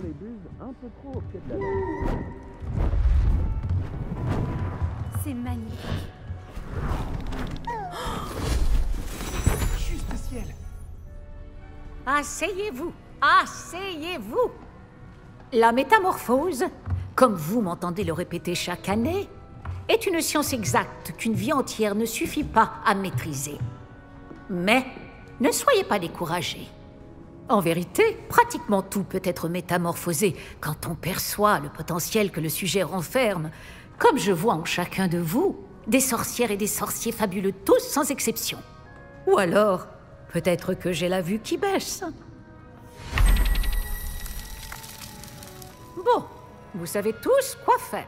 les buses un peu trop au pied de la lettre. C'est magnifique. Juste ciel. Asseyez-vous, asseyez-vous. La métamorphose, comme vous m'entendez le répéter chaque année, est une science exacte qu'une vie entière ne suffit pas à maîtriser. Mais ne soyez pas découragés. En vérité, pratiquement tout peut être métamorphosé quand on perçoit le potentiel que le sujet renferme, comme je vois en chacun de vous, des sorcières et des sorciers fabuleux, tous sans exception. Ou alors, peut-être que j'ai la vue qui baisse. Bon, vous savez tous quoi faire.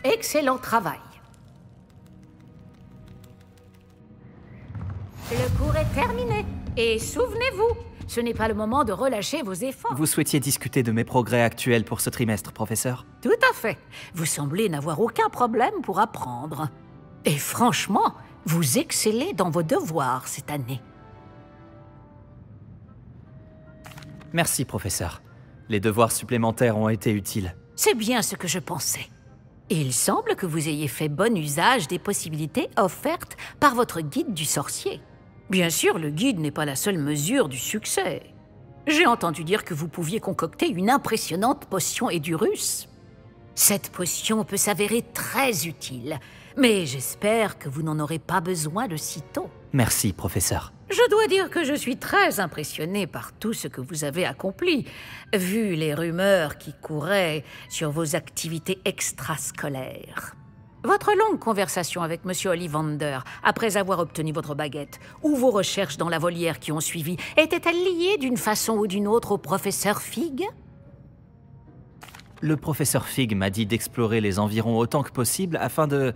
Excellent travail. Le cours est terminé. Et souvenez-vous, ce n'est pas le moment de relâcher vos efforts. Vous souhaitiez discuter de mes progrès actuels pour ce trimestre, professeur? Tout à fait. Vous semblez n'avoir aucun problème pour apprendre. Et franchement, vous excellez dans vos devoirs cette année. Merci, professeur. Les devoirs supplémentaires ont été utiles. C'est bien ce que je pensais. Et il semble que vous ayez fait bon usage des possibilités offertes par votre guide du sorcier. Bien sûr, le guide n'est pas la seule mesure du succès. J'ai entendu dire que vous pouviez concocter une impressionnante potion Edurus. Cette potion peut s'avérer très utile, mais j'espère que vous n'en aurez pas besoin de sitôt. Merci, professeur. Je dois dire que je suis très impressionnée par tout ce que vous avez accompli, vu les rumeurs qui couraient sur vos activités extrascolaires. Votre longue conversation avec Monsieur Ollivander, après avoir obtenu votre baguette, ou vos recherches dans la volière qui ont suivi, étaient-elles liées d'une façon ou d'une autre au professeur Fig? Le professeur Fig m'a dit d'explorer les environs autant que possible afin de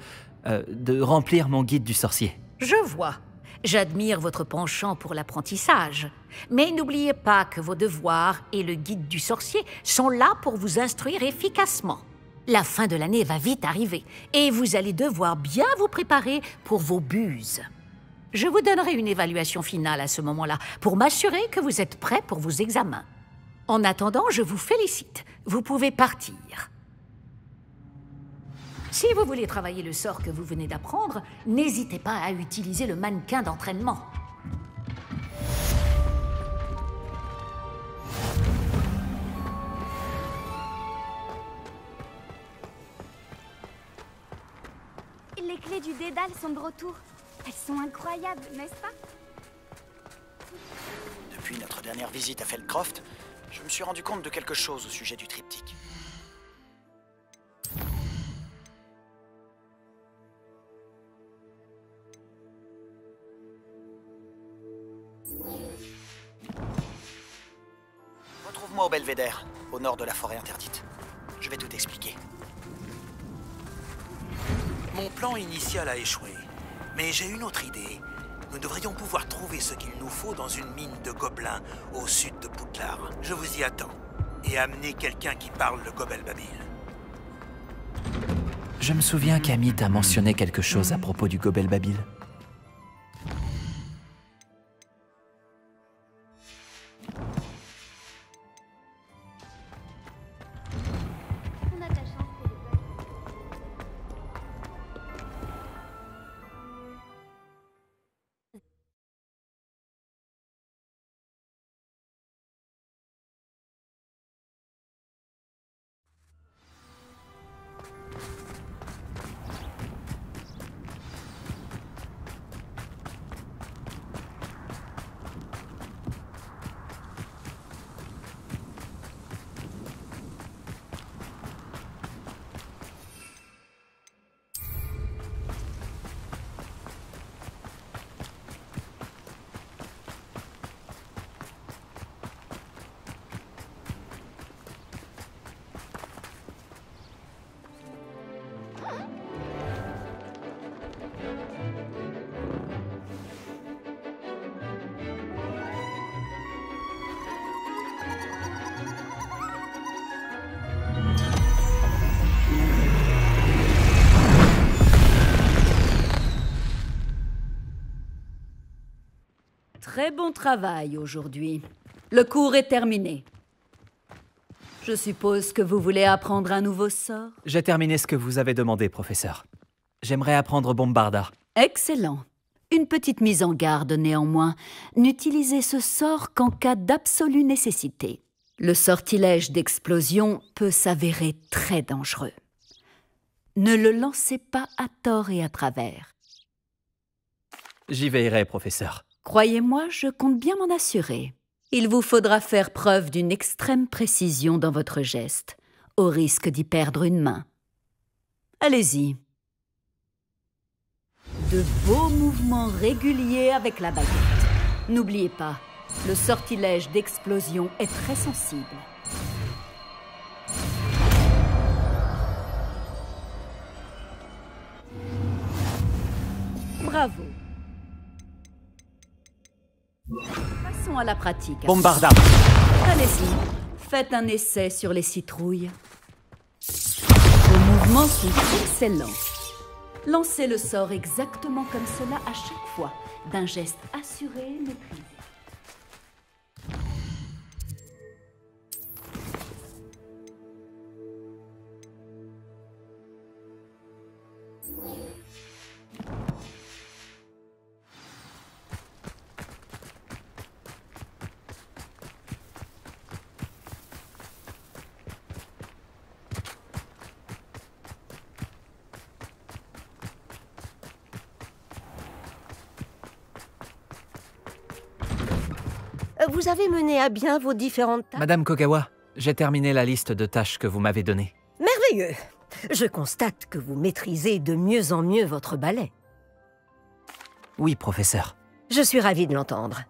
remplir mon guide du sorcier. Je vois. J'admire votre penchant pour l'apprentissage. Mais n'oubliez pas que vos devoirs et le guide du sorcier sont là pour vous instruire efficacement. La fin de l'année va vite arriver et vous allez devoir bien vous préparer pour vos buses. Je vous donnerai une évaluation finale à ce moment-là pour m'assurer que vous êtes prêts pour vos examens. En attendant, je vous félicite. Vous pouvez partir. Si vous voulez travailler le sort que vous venez d'apprendre, n'hésitez pas à utiliser le mannequin d'entraînement. Les clés du Dédale sont de retour. Elles sont incroyables, n'est-ce pas? Depuis notre dernière visite à Feldcroft, je me suis rendu compte de quelque chose au sujet du triptyque. Retrouve-moi au Belvédère, au nord de la forêt interdite. Je vais tout expliquer. Mon plan initial a échoué, mais j'ai une autre idée. Nous devrions pouvoir trouver ce qu'il nous faut dans une mine de gobelins au sud de Poudlard. Je vous y attends. Et amenez quelqu'un qui parle le Gobelbabil. Je me souviens qu'Amit a mentionné quelque chose à propos du Gobelbabil. On a de la chance pour le très bon travail aujourd'hui. Le cours est terminé. Je suppose que vous voulez apprendre un nouveau sort? J'ai terminé ce que vous avez demandé, professeur. J'aimerais apprendre Bombarda. Excellent. Une petite mise en garde néanmoins. N'utilisez ce sort qu'en cas d'absolue nécessité. Le sortilège d'explosion peut s'avérer très dangereux. Ne le lancez pas à tort et à travers. J'y veillerai, professeur. Croyez-moi, je compte bien m'en assurer. Il vous faudra faire preuve d'une extrême précision dans votre geste, au risque d'y perdre une main. Allez-y. De beaux mouvements réguliers avec la baguette. N'oubliez pas, le sortilège d'explosion est très sensible. Bravo. Passons à la pratique. Bombarda. Allez-y, faites un essai sur les citrouilles. Vos mouvements sont excellents. Lancez le sort exactement comme cela à chaque fois, d'un geste assuré et maîtrisé. Vous avez mené à bien vos différentes tâches? Madame Kogawa, j'ai terminé la liste de tâches que vous m'avez donnée. Merveilleux! Je constate que vous maîtrisez de mieux en mieux votre ballet. Oui, professeur. Je suis ravie de l'entendre.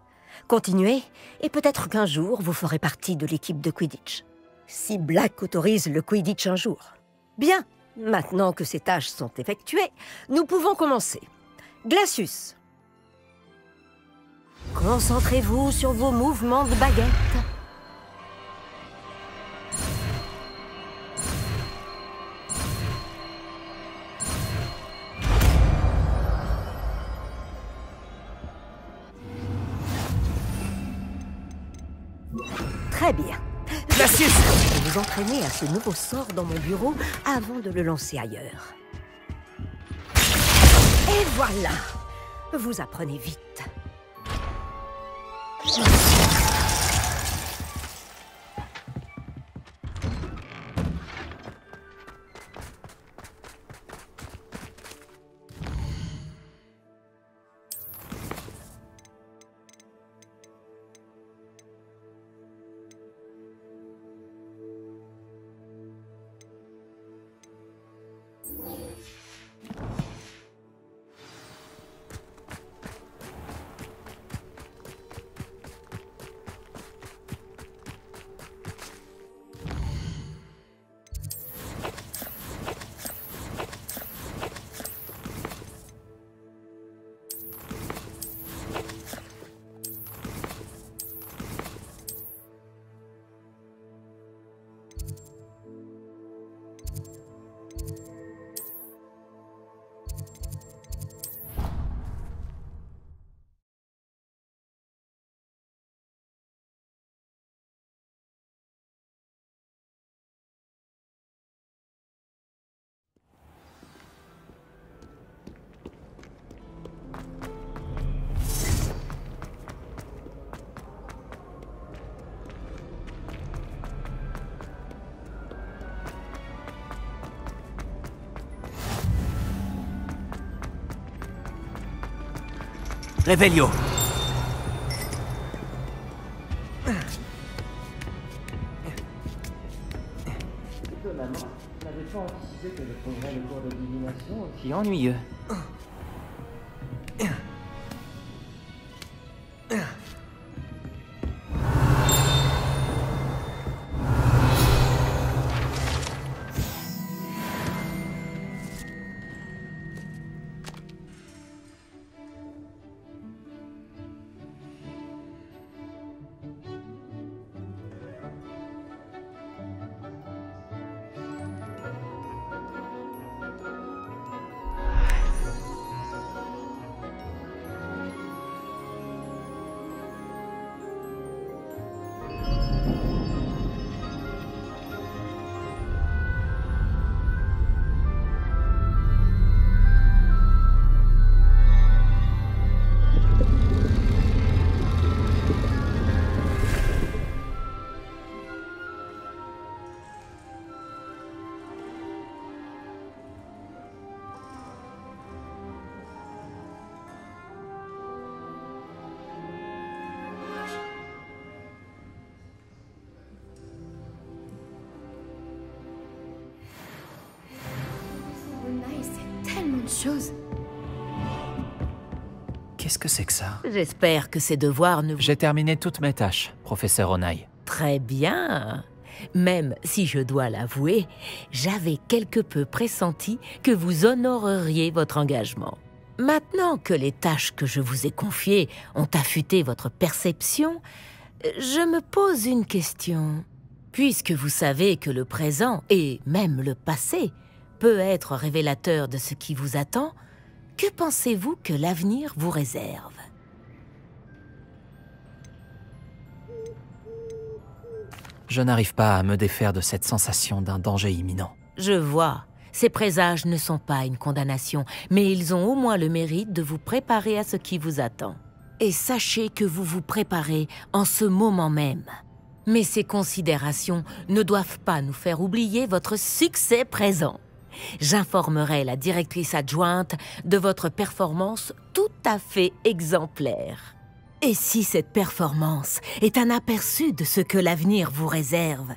Continuez, et peut-être qu'un jour, vous ferez partie de l'équipe de Quidditch. Si Black autorise le Quidditch un jour. Bien, maintenant que ces tâches sont effectuées, nous pouvons commencer. Glacius. Concentrez-vous sur vos mouvements de baguette. Très bien. Glacius! Je vais vous entraîner à ce nouveau sort dans mon bureau avant de le lancer ailleurs. Et voilà! Vous apprenez vite. Réveillon. Étonnamment, je n'avais pas anticipé que je trouverais le cours de divination Qui ennuyeux. c'est tellement de choses. Qu'est-ce que c'est que ça? J'espère que ces devoirs ne vous... J'ai terminé toutes mes tâches, professeur Onai. Très bien. Même si je dois l'avouer, j'avais quelque peu pressenti que vous honoreriez votre engagement. Maintenant que les tâches que je vous ai confiées ont affûté votre perception, je me pose une question. Puisque vous savez que le présent, et même le passé, peut être révélateur de ce qui vous attend, que pensez-vous que l'avenir vous réserve ? Je n'arrive pas à me défaire de cette sensation d'un danger imminent. Je vois. Ces présages ne sont pas une condamnation, mais ils ont au moins le mérite de vous préparer à ce qui vous attend. Et sachez que vous vous préparez en ce moment même. Mais ces considérations ne doivent pas nous faire oublier votre succès présent. J'informerai la directrice adjointe de votre performance tout à fait exemplaire. Et si cette performance est un aperçu de ce que l'avenir vous réserve,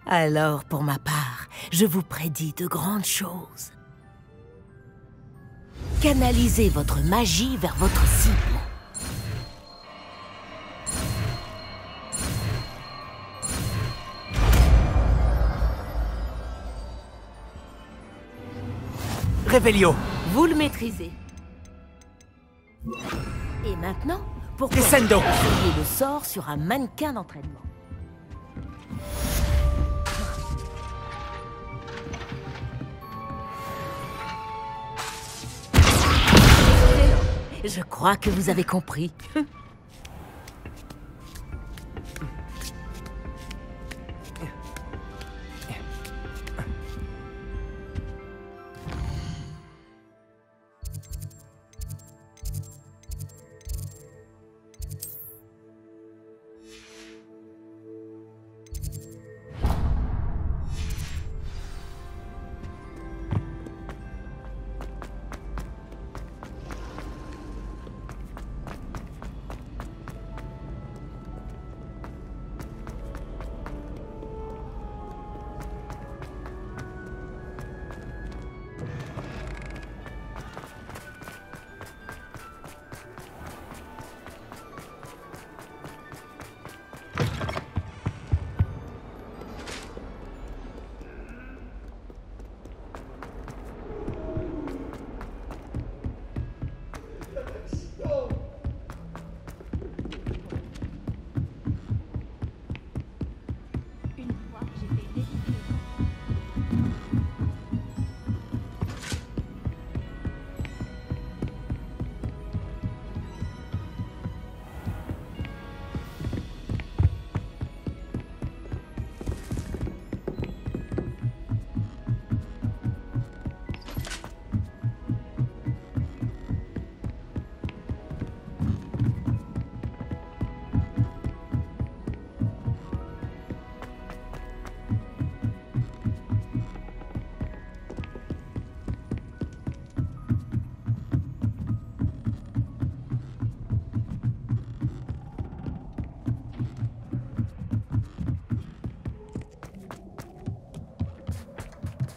alors pour ma part, je vous prédis de grandes choses. Canalisez votre magie vers votre cible. Révélio. Vous le maîtrisez. Et maintenant, pourquoi Descendo. essayez le sort sur un mannequin d'entraînement? Je crois que vous avez compris.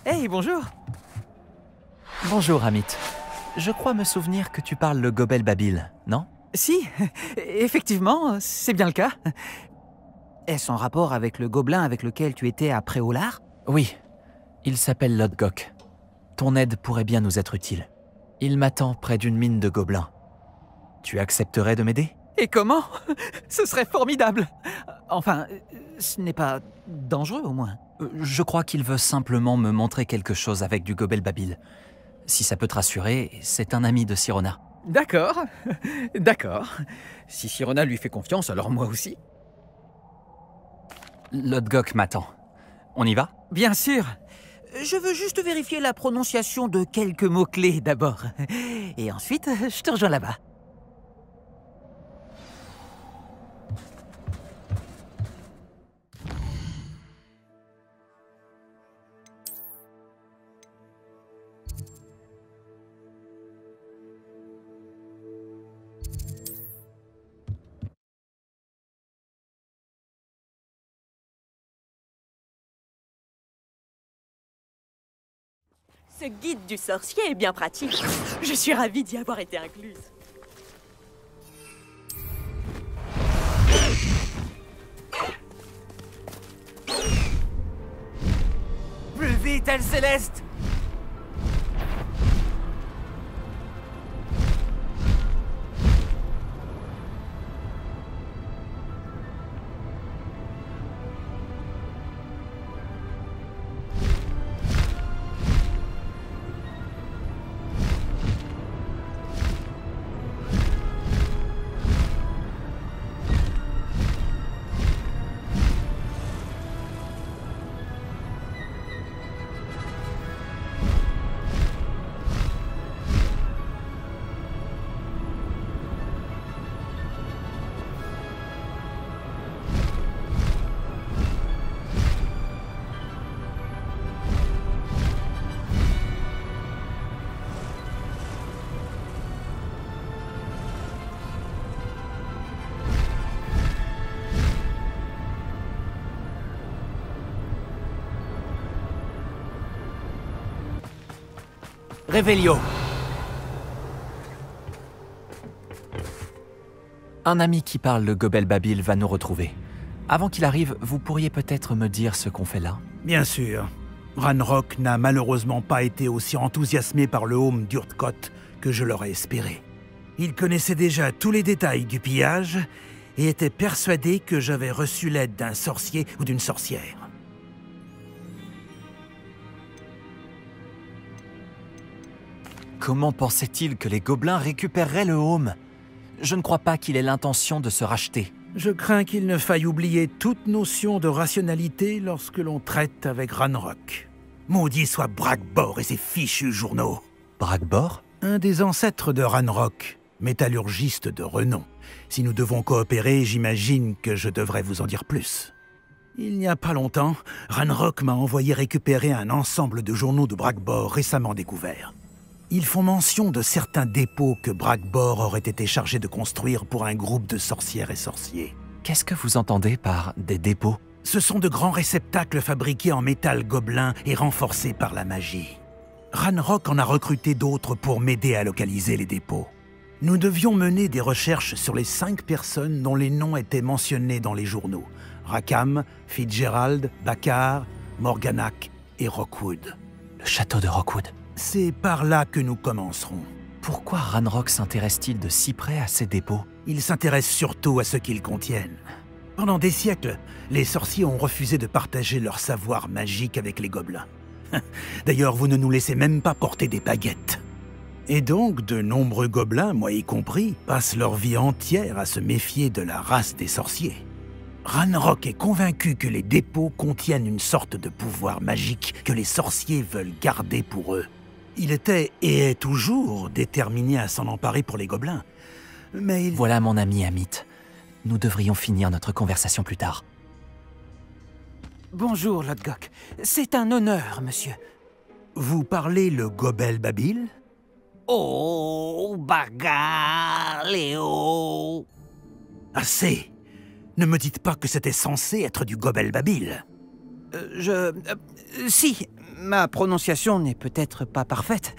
Hey, bonjour. Bonjour, Amit. Je crois me souvenir que tu parles le Gobel Babil, non? Si, effectivement, c'est bien le cas. Est-ce en rapport avec le gobelin avec lequel tu étais à Préolard? Oui, il s'appelle Lodgok. Ton aide pourrait bien nous être utile. Il m'attend près d'une mine de gobelins. Tu accepterais de m'aider? Et comment? Ce serait formidable. Enfin, ce n'est pas dangereux au moins. Je crois qu'il veut simplement me montrer quelque chose avec du Gobel Babil. Si ça peut te rassurer, c'est un ami de Sirona. D'accord, d'accord. Si Sirona lui fait confiance, alors moi aussi. Lodgok m'attend. On y va? Bien sûr. Je veux juste vérifier la prononciation de quelques mots-clés d'abord. Et ensuite, je te rejoins là-bas. Ce guide du sorcier est bien pratique. Je suis ravie d'y avoir été incluse. Plus vite, Elle Céleste! Réveillon. Un ami qui parle le Gobel Babil va nous retrouver. Avant qu'il arrive, vous pourriez peut-être me dire ce qu'on fait là? Bien sûr. Ranrock n'a malheureusement pas été aussi enthousiasmé par le home d'Urtkot que je l'aurais espéré. Il connaissait déjà tous les détails du pillage et était persuadé que j'avais reçu l'aide d'un sorcier ou d'une sorcière. Comment pensait-il que les gobelins récupéreraient le home? Je ne crois pas qu'il ait l'intention de se racheter. Je crains qu'il ne faille oublier toute notion de rationalité lorsque l'on traite avec Ranrock. Maudit soit Bragbor et ses fichus journaux. Bragbor? Un des ancêtres de Ranrock, métallurgiste de renom. Si nous devons coopérer, j'imagine que je devrais vous en dire plus. Il n'y a pas longtemps, Ranrock m'a envoyé récupérer un ensemble de journaux de Bragbor récemment découverts. Ils font mention de certains dépôts que Bragbor aurait été chargé de construire pour un groupe de sorcières et sorciers. Qu'est-ce que vous entendez par des dépôts? Ce sont de grands réceptacles fabriqués en métal gobelin et renforcés par la magie. Ranrock en a recruté d'autres pour m'aider à localiser les dépôts. Nous devions mener des recherches sur les 5 personnes dont les noms étaient mentionnés dans les journaux. Rackham, Fitzgerald, Bakar, Morganach et Rockwood. Le château de Rockwood. C'est par là que nous commencerons. Pourquoi Ranrock s'intéresse-t-il de si près à ces dépôts? Il s'intéresse surtout à ce qu'ils contiennent. Pendant des siècles, les sorciers ont refusé de partager leur savoir magique avec les gobelins. D'ailleurs, vous ne nous laissez même pas porter des baguettes. Et donc, de nombreux gobelins, moi y compris, passent leur vie entière à se méfier de la race des sorciers. Ranrock est convaincu que les dépôts contiennent une sorte de pouvoir magique que les sorciers veulent garder pour eux. Il était, et est toujours, déterminé à s'en emparer pour les gobelins. Mais il... Voilà mon ami Amit. Nous devrions finir notre conversation plus tard. Bonjour, Lodgok. C'est un honneur, monsieur. Vous parlez le Gobel Babil? Oh, bagarre, Léo. Assez! Ne me dites pas que c'était censé être du Gobel Babil. Si, ma prononciation n'est peut-être pas parfaite.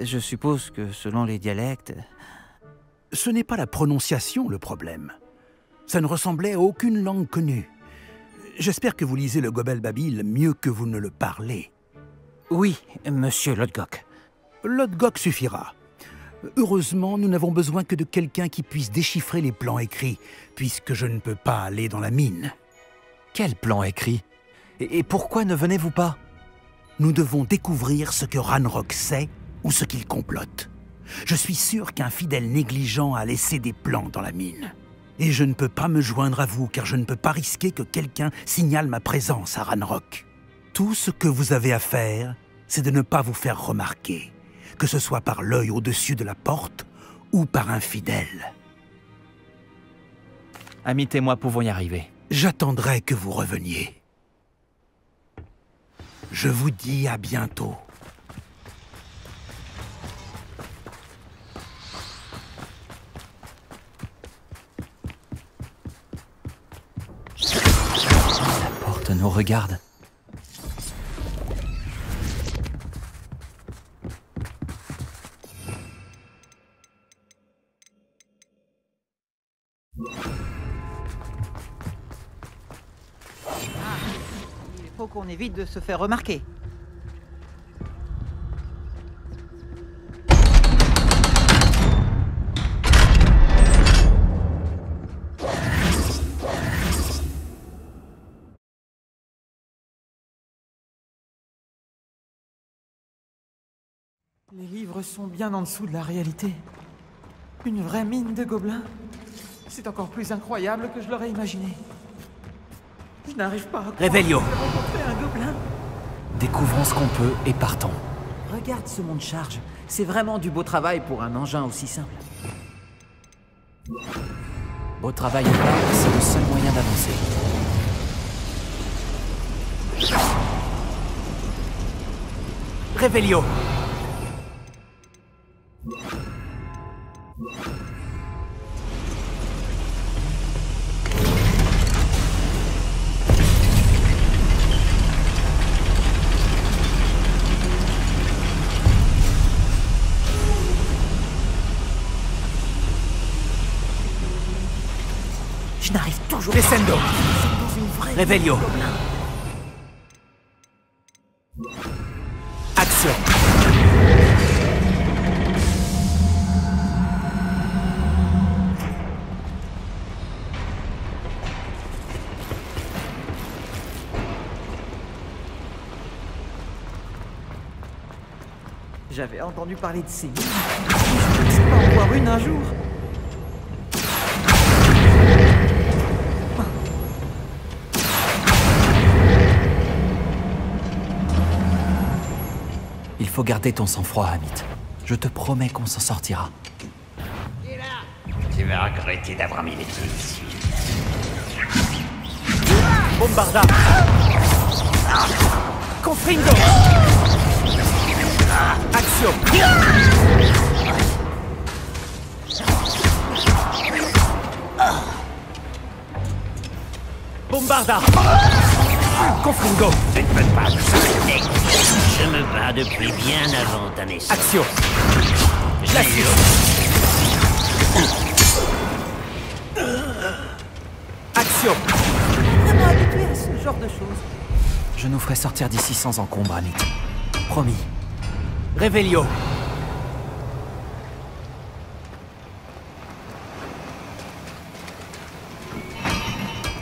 Je suppose que selon les dialectes... Ce n'est pas la prononciation le problème. Ça ne ressemblait à aucune langue connue. J'espère que vous lisez le Gobel Babil mieux que vous ne le parlez. Oui, monsieur Lodgok. Lodgok suffira. Heureusement, nous n'avons besoin que de quelqu'un qui puisse déchiffrer les plans écrits, puisque je ne peux pas aller dans la mine. Quel plan écrit? Et pourquoi ne venez-vous pas? Nous devons découvrir ce que Ranrock sait ou ce qu'il complote. Je suis sûr qu'un fidèle négligent a laissé des plans dans la mine. Et je ne peux pas me joindre à vous, car je ne peux pas risquer que quelqu'un signale ma présence à Ranrock. Tout ce que vous avez à faire, c'est de ne pas vous faire remarquer, que ce soit par l'œil au-dessus de la porte ou par un fidèle. Amit et moi pouvons y arriver. J'attendrai que vous reveniez. Je vous dis à bientôt. La porte nous regarde. Faut qu'on évite de se faire remarquer. Les livres sont bien en dessous de la réalité. Une vraie mine de gobelins. C'est encore plus incroyable que je l'aurais imaginé. Je n'arrive pas à croire Revelio. que j'ai rencontré un gobelin. Découvrons ce qu'on peut et partons. Regarde ce monte-charge. C'est vraiment du beau travail pour un engin aussi simple. Beau travail ou pas, c'est le seul moyen d'avancer. Revelio. Je n'arrive toujours Descendo. pas. C'est dans une vraie Revelio. gobelin. Action. J'avais entendu parler de ces mines. Je ne sais pas en voir une un jour. Il faut garder ton sang-froid, Amit. Je te promets qu'on s'en sortira. Tu vas regretter d'avoir mis les pieds ici. Bombarda. Confringo. Action. Bombarda. Confringo. Tu ne peux pas me sauver. Je me bats depuis bien avant ta naissance. Action. Je la suis. Action. Vraiment habitué à ce genre de choses. Je nous ferai sortir d'ici sans encombre, Amit. Promis. Revelio.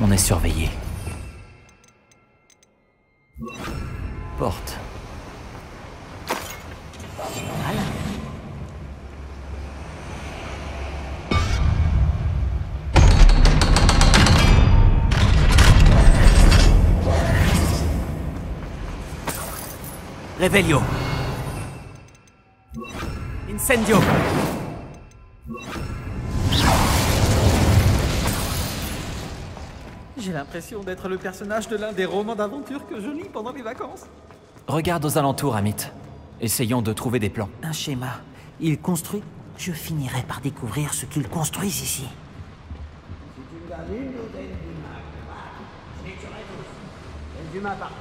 On est surveillé. Porte. Voilà. Revelio. Incendio. J'ai l'impression d'être le personnage de l'un des romans d'aventure que je lis pendant les vacances. Regarde aux alentours, Amit. Essayons de trouver des plans. Un schéma. Il construit. Je finirai par découvrir ce qu'ils construisent ici.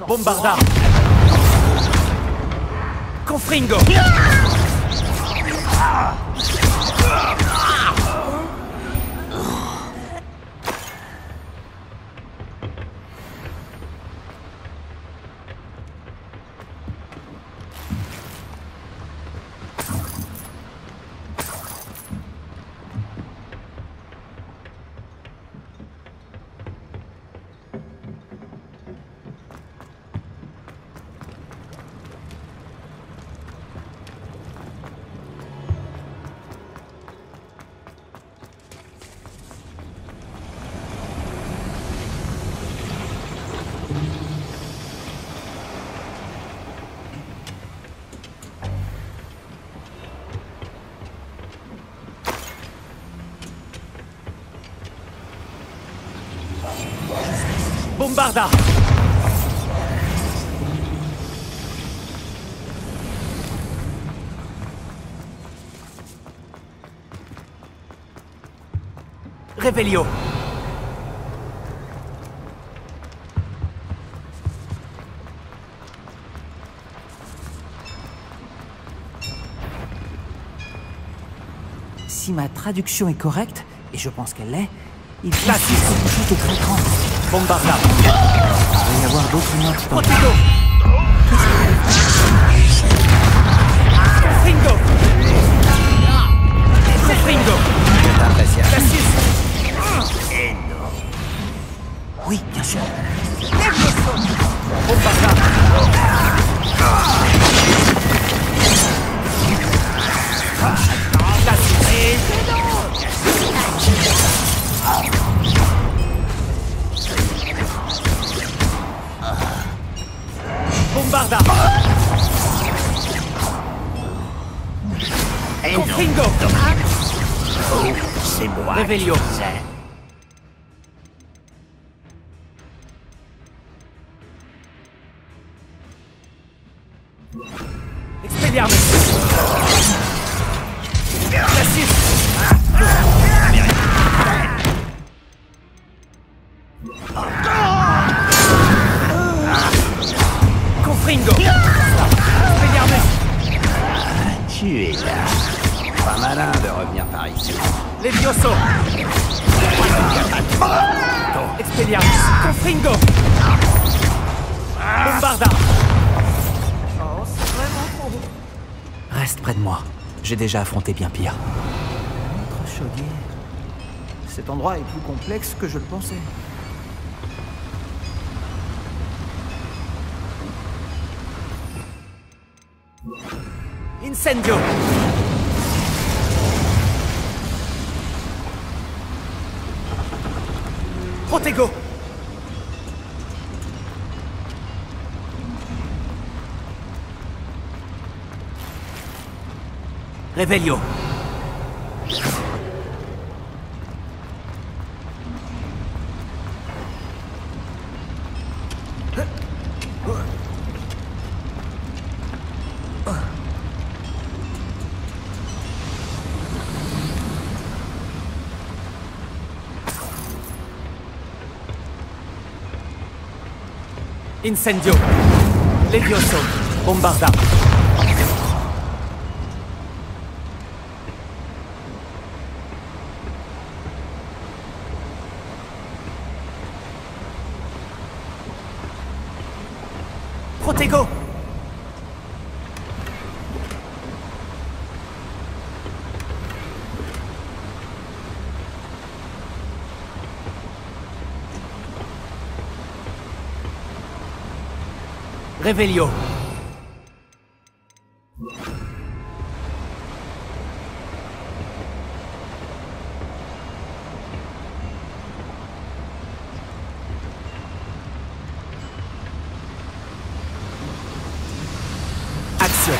Bombarda. Confringo. Bombarda. Revelio. Si ma traduction est correcte, et je pense qu'elle l'est, il passe quelque chose de très grand. Bombarda. Il va y avoir d'autres notes dans Protego. Confringo. Confringo. C'est appréciable. Cassius. Et non. Oui, bien sûr. Bombarda. Bombarda. Confringo. Oh, c'est moi. Revelio. Expelliarmus. Cassius. Confringo. Expelliarmus. Tu es là. Pas malin de revenir par ici. Levioso. Expelliarmus. Confringo. Bombarda. Oh, c'est vraiment trop. Reste près de moi. J'ai déjà affronté bien pire. Notre chaudier. Cet endroit est plus complexe que je le pensais. Incendio. Protego. Revelio. Incendio. Levioso. Bombarda. Protego. Revelio. Action.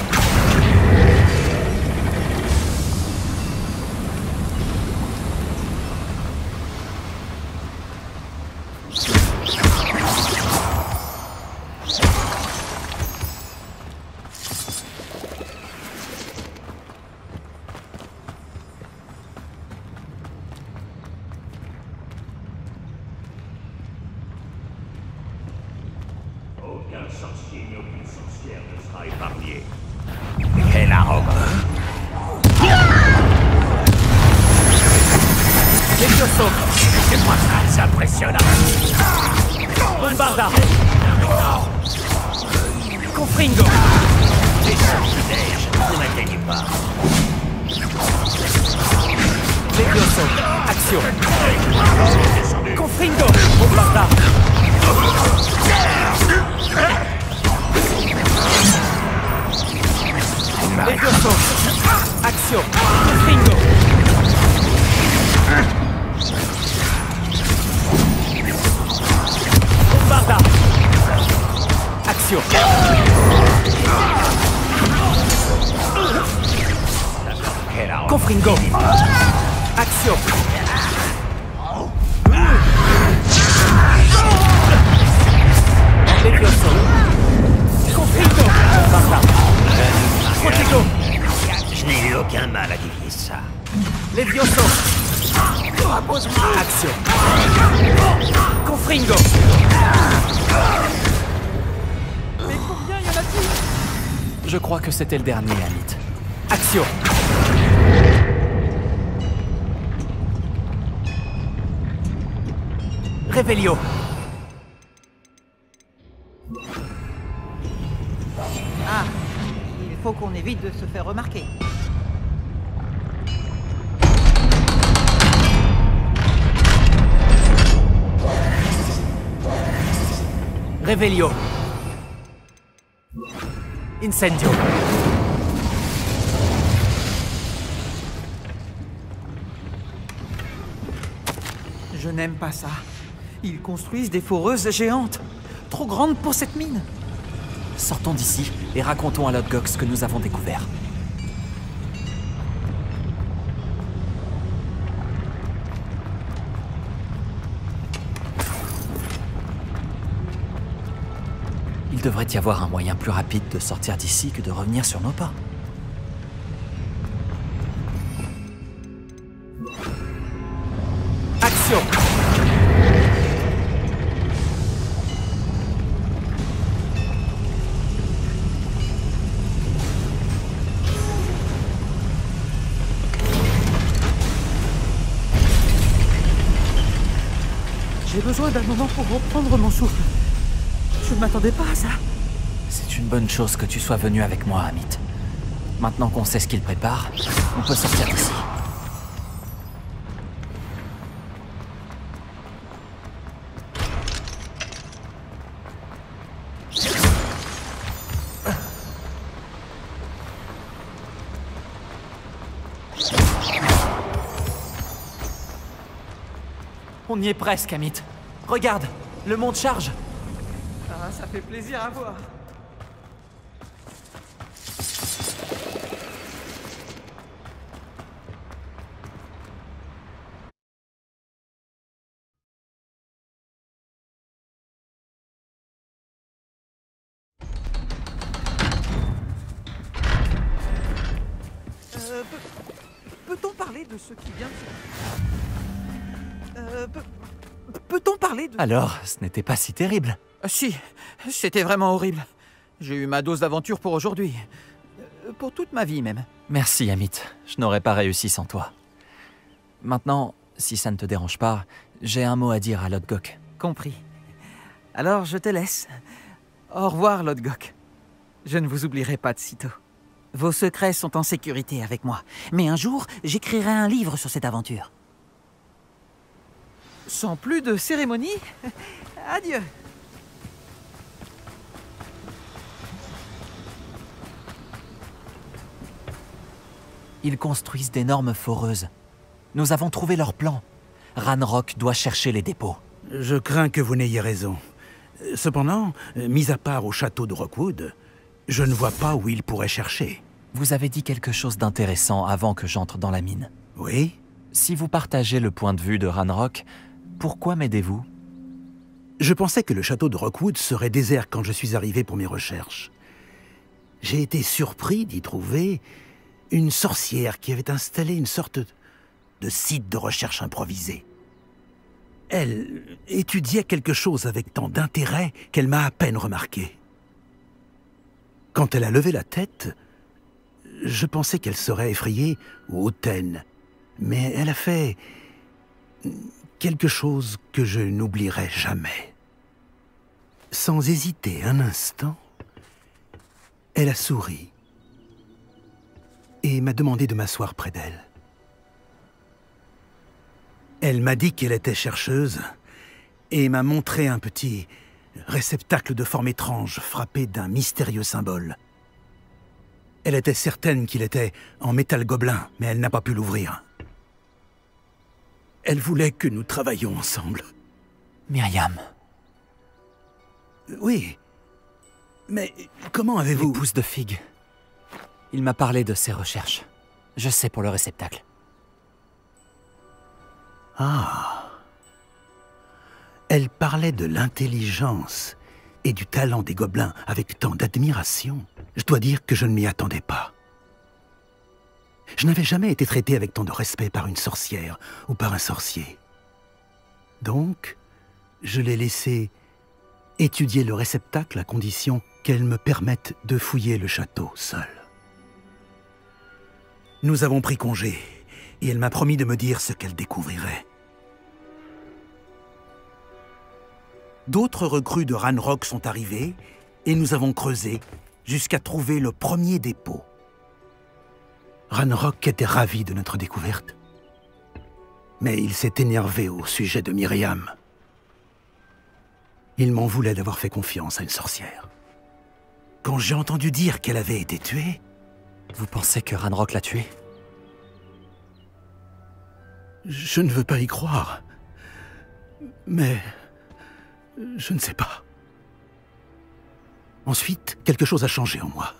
Aucun sorcier ni aucune sorcière ne sera épargné. Quelle arrogance! Levioso. C'est pas ça, c'est impressionnant! Bombarda. Confringo. Les sortilèges, ne m'atteignez pas. Levioso. Action. Confringo. Bombarda. Levioso. Action. Confringo. Bombarda. Action. Confringo. Action. Levioso. Confringo. Bombarda. Protego. Je n'ai eu aucun mal à dévier ça. Levioso. Action. Confringo. Mais combien y en a-t-il? Je crois que c'était le dernier, Amit. Action. Revelio. faut qu'on évite de se faire remarquer. Revelio. Incendio. Je n'aime pas ça. Ils construisent des foreuses géantes, trop grandes pour cette mine. Sortons d'ici et racontons à Lodgok ce que nous avons découvert. Il devrait y avoir un moyen plus rapide de sortir d'ici que de revenir sur nos pas. Action! J'ai besoin d'un moment pour reprendre mon souffle. Je ne m'attendais pas à ça. C'est une bonne chose que tu sois venu avec moi, Amit. Maintenant qu'on sait ce qu'il prépare, on peut sortir d'ici. On y est presque, Amit. Regarde, le monde charge. Ah, ça fait plaisir à voir. Peut-on parler de ce qui vient de se... Peut-on parler de... Alors, ce n'était pas si terrible. Si, c'était vraiment horrible. J'ai eu ma dose d'aventure pour aujourd'hui. Pour toute ma vie, même. Merci, Amit. Je n'aurais pas réussi sans toi. Maintenant, si ça ne te dérange pas, j'ai un mot à dire à Lodgok. Compris. Alors, je te laisse. Au revoir, Lodgok. Je ne vous oublierai pas de sitôt. Vos secrets sont en sécurité avec moi. Mais un jour, j'écrirai un livre sur cette aventure. Sans plus de cérémonie, adieu. Ils construisent d'énormes foreuses. Nous avons trouvé leur plan. Ranrock doit chercher les dépôts. Je crains que vous n'ayez raison. Cependant, mis à part au château de Rockwood, je ne vois pas où il pourrait chercher. Vous avez dit quelque chose d'intéressant avant que j'entre dans la mine. Oui? Si vous partagez le point de vue de Ranrock, pourquoi m'aidez-vous? Je pensais que le château de Rockwood serait désert quand je suis arrivé pour mes recherches. J'ai été surpris d'y trouver une sorcière qui avait installé une sorte de site de recherche improvisé. Elle étudiait quelque chose avec tant d'intérêt qu'elle m'a à peine remarqué. Quand elle a levé la tête, je pensais qu'elle serait effrayée ou hautaine, mais elle a fait quelque chose que je n'oublierai jamais. Sans hésiter un instant, elle a souri et m'a demandé de m'asseoir près d'elle. Elle m'a dit qu'elle était chercheuse et m'a montré un petit réceptacle de forme étrange frappé d'un mystérieux symbole. Elle était certaine qu'il était en métal gobelin, mais elle n'a pas pu l'ouvrir. Elle voulait que nous travaillions ensemble. Myriam. Oui. Mais comment avez-vous... L'épouse de Fig. Il m'a parlé de ses recherches. Je sais pour le réceptacle. Ah. Elle parlait de l'intelligence et du talent des gobelins avec tant d'admiration. Je dois dire que je ne m'y attendais pas. Je n'avais jamais été traité avec tant de respect par une sorcière ou par un sorcier. Donc, je l'ai laissé étudier le réceptacle à condition qu'elle me permette de fouiller le château seule. Nous avons pris congé et elle m'a promis de me dire ce qu'elle découvrirait. D'autres recrues de Ranrock sont arrivées et nous avons creusé jusqu'à trouver le premier dépôt. Ranrock était ravi de notre découverte. Mais il s'est énervé au sujet de Myriam. Il m'en voulait d'avoir fait confiance à une sorcière. Quand j'ai entendu dire qu'elle avait été tuée... Vous pensez que Ranrock l'a tuée? Je ne veux pas y croire. Mais... je ne sais pas. Ensuite, quelque chose a changé en moi.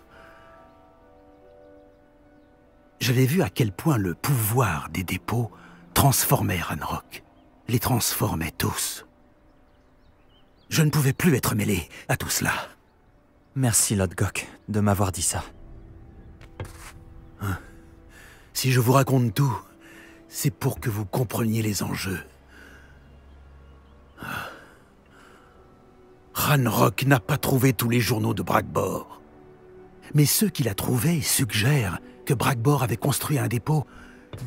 J'avais vu à quel point le pouvoir des dépôts transformait Ranrock. Les transformait tous. Je ne pouvais plus être mêlé à tout cela. Merci, Lodgok, de m'avoir dit ça. Hein? Si je vous raconte tout, c'est pour que vous compreniez les enjeux. Ranrock n'a pas trouvé tous les journaux de Bragbor. Mais ceux qu'il a trouvés suggèrent que Bragbor avait construit un dépôt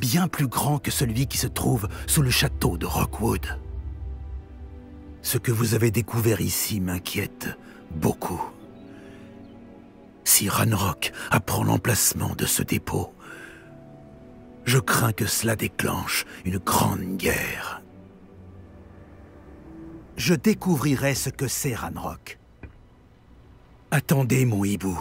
bien plus grand que celui qui se trouve sous le château de Rockwood. Ce que vous avez découvert ici m'inquiète beaucoup. Si Ranrock apprend l'emplacement de ce dépôt, je crains que cela déclenche une grande guerre. Je découvrirai ce que c'est Ranrock. Attendez, mon hibou.